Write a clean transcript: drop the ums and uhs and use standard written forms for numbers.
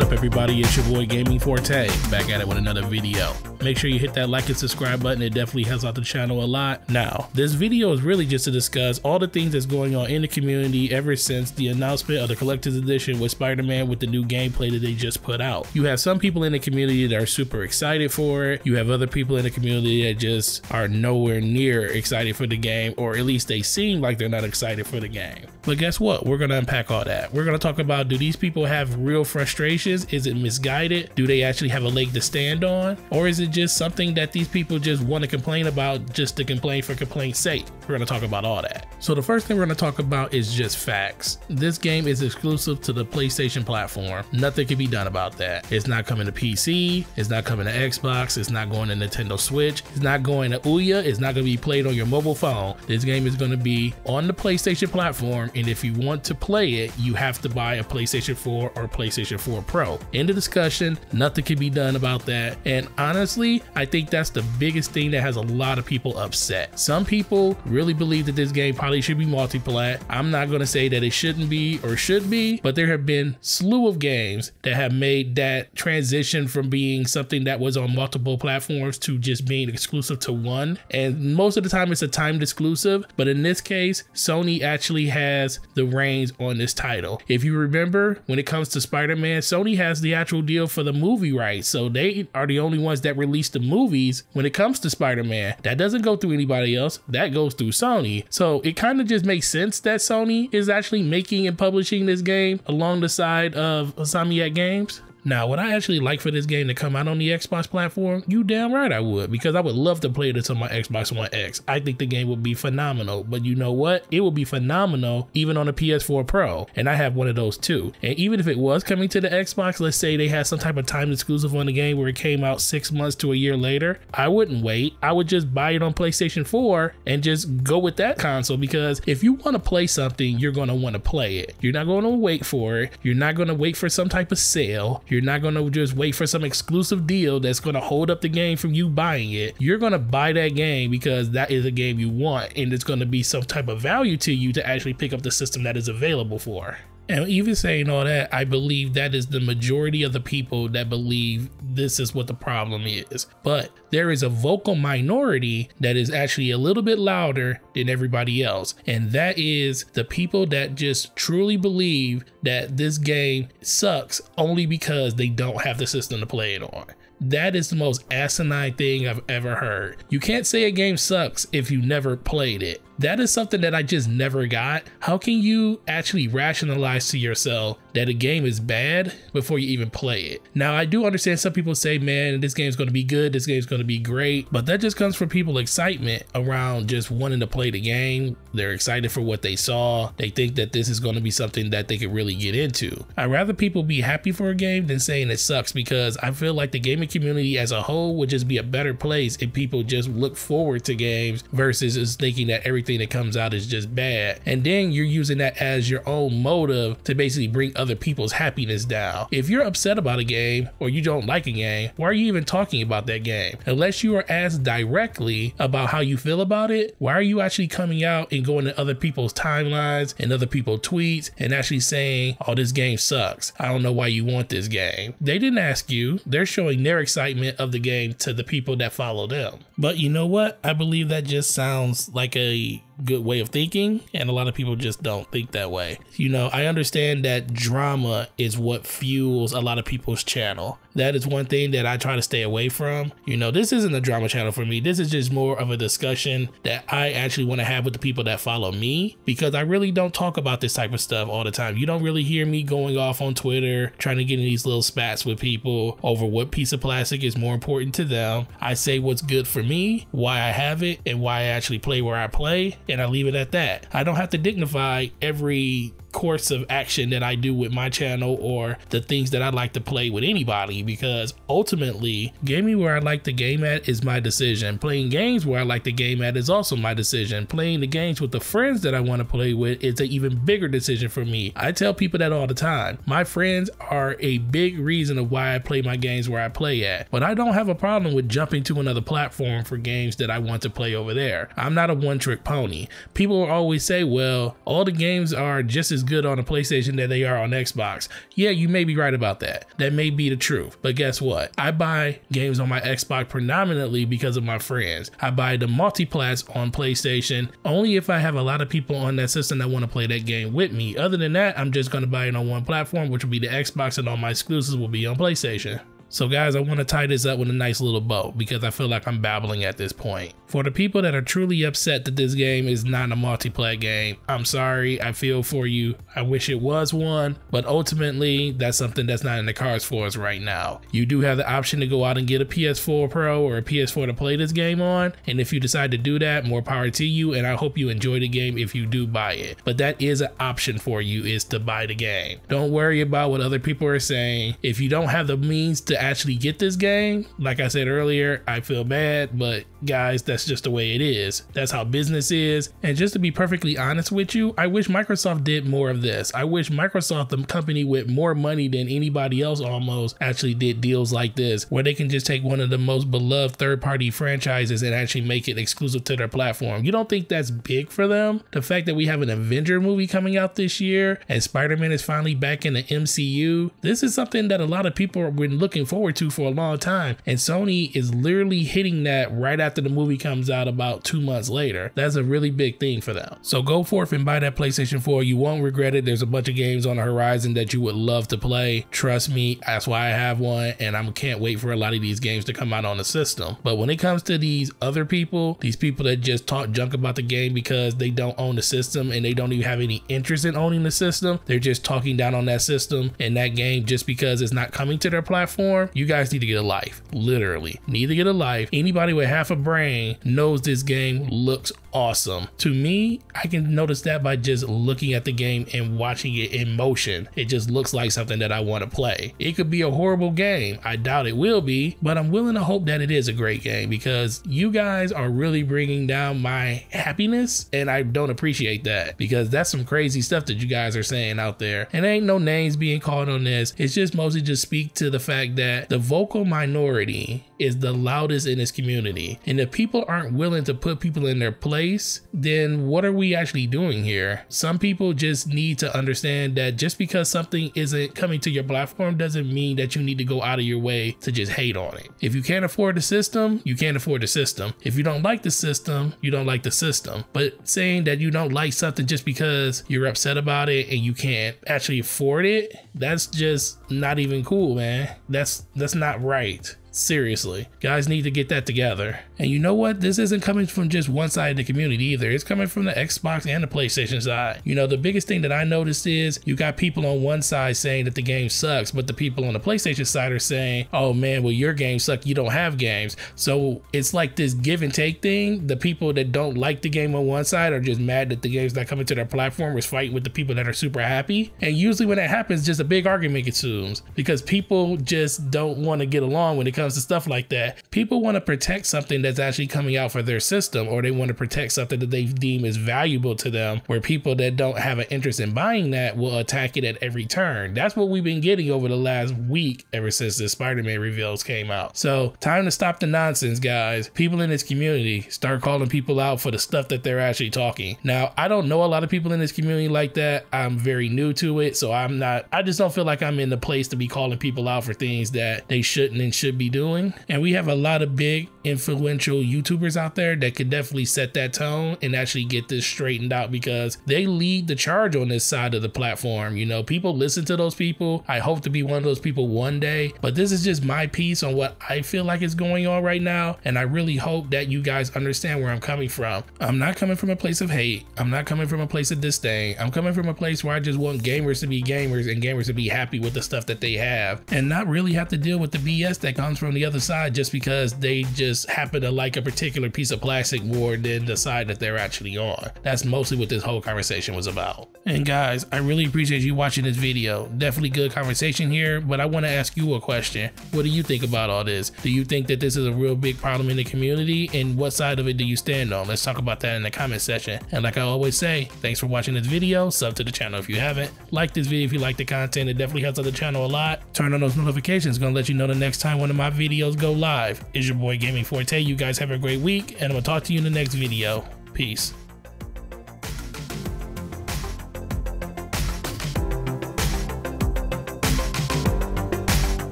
What up everybody, it's your boy Gaming Forte, back at it with another video. Make sure you hit that like and subscribe button, it definitely helps out the channel a lot. Now, this video is really just to discuss all the things that's going on in the community ever since the announcement of the collector's edition with Spider-Man with the new gameplay that they just put out. You have some people in the community that are super excited for it, you have other people in the community that just are nowhere near excited for the game, or at least they seem like they're not excited for the game. But guess what? We're gonna unpack all that. We're gonna talk about, do these people have real frustrations? Is it misguided? Do they actually have a leg to stand on? Or is it just something that these people just want to complain about just to complain for complaint's sake? We're gonna talk about all that. So the first thing we're gonna talk about is just facts. This game is exclusive to the PlayStation platform. Nothing can be done about that. It's not coming to PC, it's not coming to Xbox, it's not going to Nintendo Switch, it's not going to Ouya, it's not gonna be played on your mobile phone. This game is gonna be on the PlayStation platform, and if you want to play it, you have to buy a PlayStation 4 or PlayStation 4 Pro. End of discussion, nothing can be done about that. And honestly, I think that's the biggest thing that has a lot of people upset. Some people really believe that this game probably should be multi-plat. I'm not gonna say that it shouldn't be or should be, but there have been slew of games that have made that transition from being something that was on multiple platforms to just being exclusive to one. And most of the time it's a timed exclusive, but in this case, Sony actually has the reins on this title. If you remember, when it comes to Spider-Man, Sony has the actual deal for the movie rights, so they are the only ones that release the movies when it comes to Spider-Man. That doesn't go through anybody else, that goes through Sony. So it kind of just makes sense that Sony is actually making and publishing this game along the side of Insomniac Games. Now, would I actually like for this game to come out on the Xbox platform? You damn right I would, because I would love to play this on my Xbox One X. I think the game would be phenomenal, but you know what? It would be phenomenal even on a PS4 Pro, and I have one of those too. And even if it was coming to the Xbox, let's say they had some type of time exclusive on the game where it came out 6 months to a year later, I wouldn't wait. I would just buy it on PlayStation 4 and just go with that console, because if you want to play something, you're going to want to play it. You're not going to wait for it. You're not going to wait for some type of sale. You're not going to just wait for some exclusive deal that's going to hold up the game from you buying it. You're going to buy that game because that is a game you want, and it's going to be some type of value to you to actually pick up the system that is available for. And even saying all that, I believe that is the majority of the people that believe this is what the problem is. But there is a vocal minority that is actually a little bit louder than everybody else. And that is the people that just truly believe that this game sucks only because they don't have the system to play it on. That is the most asinine thing I've ever heard. You can't say a game sucks if you never played it. That is something that I just never got. How can you actually rationalize to yourself that a game is bad before you even play it? Now, I do understand some people say, man, this game's gonna be good, this game's gonna be great, but that just comes from people's excitement around just wanting to play the game. They're excited for what they saw. They think that this is gonna be something that they could really get into. I'd rather people be happy for a game than saying it sucks, because I feel like the gaming community as a whole would just be a better place if people just look forward to games versus just thinking that everything that comes out is just bad, and then you're using that as your own motive to basically bring other people's happiness down. If you're upset about a game or you don't like a game, why are you even talking about that game? Unless you are asked directly about how you feel about it, why are you actually coming out and going to other people's timelines and other people's tweets and actually saying, oh, this game sucks, I don't know why you want this game? They didn't ask you. They're showing their excitement of the game to the people that follow them. But you know what? I believe that just sounds like a good way of thinking, and a lot of people just don't think that way. You know, I understand that drama is what fuels a lot of people's channel. That is one thing that I try to stay away from. You know, this isn't a drama channel for me. This is just more of a discussion that I actually want to have with the people that follow me, because I really don't talk about this type of stuff all the time. You don't really hear me going off on Twitter trying to get in these little spats with people over what piece of plastic is more important to them. I say what's good for me, why I have it, and why I actually play where I play, and I leave it at that. I don't have to dignify every course of action that I do with my channel or the things that I like to play with anybody, because ultimately gaming where I like the game at is my decision. Playing games where I like the game at is also my decision. Playing the games with the friends that I want to play with is an even bigger decision for me. I tell people that all the time. My friends are a big reason of why I play my games where I play at, but I don't have a problem with jumping to another platform for games that I want to play over there. I'm not a one-trick pony. People always say, well, all the games are just as as good on a PlayStation that they are on Xbox. Yeah, you may be right about that. That may be the truth. But guess what? I buy games on my Xbox predominantly because of my friends. I buy the multiplats on PlayStation only if I have a lot of people on that system that want to play that game with me. Other than that, I'm just going to buy it on one platform, which will be the Xbox, and all my exclusives will be on PlayStation. So guys, I want to tie this up with a nice little bow because I feel like I'm babbling at this point. For the people that are truly upset that this game is not a multiplayer game, I'm sorry, I feel for you. I wish it was one, but ultimately that's something that's not in the cards for us right now. You do have the option to go out and get a PS4 Pro or a PS4 to play this game on, and if you decide to do that, more power to you, and I hope you enjoy the game if you do buy it. But that is an option for you, is to buy the game. Don't worry about what other people are saying. If you don't have the means to actually get this game, like I said earlier, I feel bad, but guys, that's just the way it is. That's how business is. And just to be perfectly honest with you, I wish Microsoft did more of this. I wish Microsoft, the company with more money than anybody else almost, actually did deals like this, where they can just take one of the most beloved third-party franchises and actually make it exclusive to their platform. You don't think that's big for them? The fact that we have an Avenger movie coming out this year and Spider-Man is finally back in the MCU, this is something that a lot of people have been looking forward to for a long time, and Sony is literally hitting that right after the movie comes out about 2 months later. That's a really big thing for them. So go forth and buy that PlayStation 4. You won't regret it. There's a bunch of games on the horizon that you would love to play. Trust me, that's why I have one, and I can't wait for a lot of these games to come out on the system. But when it comes to these other people, these people that just talk junk about the game because they don't own the system and they don't even have any interest in owning the system, they're just talking down on that system and that game just because it's not coming to their platform, you guys need to get a life. Literally need to get a life. Anybody with half a brain knows this game looks awesome. To me, I can notice that by just looking at the game and watching it in motion. It just looks like something that I want to play. It could be a horrible game. I doubt it will be, but I'm willing to hope that it is a great game because you guys are really bringing down my happiness, and I don't appreciate that because that's some crazy stuff that you guys are saying out there. And there ain't no names being called on this. It's just mostly just speak to the fact that the vocal minority is the loudest in this community. And if people aren't willing to put people in their place, then what are we actually doing here? Some people just need to understand that just because something isn't coming to your platform doesn't mean that you need to go out of your way to just hate on it. If you can't afford the system, you can't afford the system. If you don't like the system, you don't like the system. But saying that you don't like something just because you're upset about it and you can't actually afford it, that's just not even cool, man. That's not right. Seriously, guys need to get that together. And you know what? This isn't coming from just one side of the community either. It's coming from the Xbox and the PlayStation side. You know, the biggest thing that I noticed is you got people on one side saying that the game sucks, but the people on the PlayStation side are saying, oh man, well your games suck, you don't have games. So it's like this give and take thing. The people that don't like the game on one side are just mad that the game's not coming to their platform, is fighting with the people that are super happy. And usually when that happens, just a big argument ensues because people just don't want to get along when it comes to stuff like that. People want to protect something that's actually coming out for their system, or they want to protect something that they deem is valuable to them, where people that don't have an interest in buying that will attack it at every turn. That's what we've been getting over the last week ever since the Spider-Man reveals came out. So time to stop the nonsense, guys. People in this community start calling people out for the stuff that they're actually talking. Now, I don't know a lot of people in this community like that. I'm very new to it, so I just don't feel like I'm in the place to be calling people out for things that they shouldn't and should be doing. And we have a lot of big influential YouTubers out there that could definitely set that tone and actually get this straightened out because they lead the charge on this side of the platform. You know, people listen to those people. I hope to be one of those people one day, but this is just my piece on what I feel like is going on right now. And I really hope that you guys understand where I'm coming from. I'm not coming from a place of hate. I'm not coming from a place of disdain. I'm coming from a place where I just want gamers to be gamers and gamers to be happy with the stuff that they have and not really have to deal with the BS that comes from the other side just because they just happen to like a particular piece of plastic more than the side that they're actually on. That's mostly what this whole conversation was about. And guys, I really appreciate you watching this video. Definitely good conversation here, but I want to ask you a question. What do you think about all this? Do you think that this is a real big problem in the community, and what side of it do you stand on? Let's talk about that in the comment section. And like I always say, thanks for watching this video. Sub to the channel if you haven't. Like this video if you like the content. It definitely helps out the channel a lot. Turn on those notifications. Gonna let you know the next time one of my videos go live. It's your boy Gaming Forte. You guys have a great week, and I'm gonna talk to you in the next video. Peace.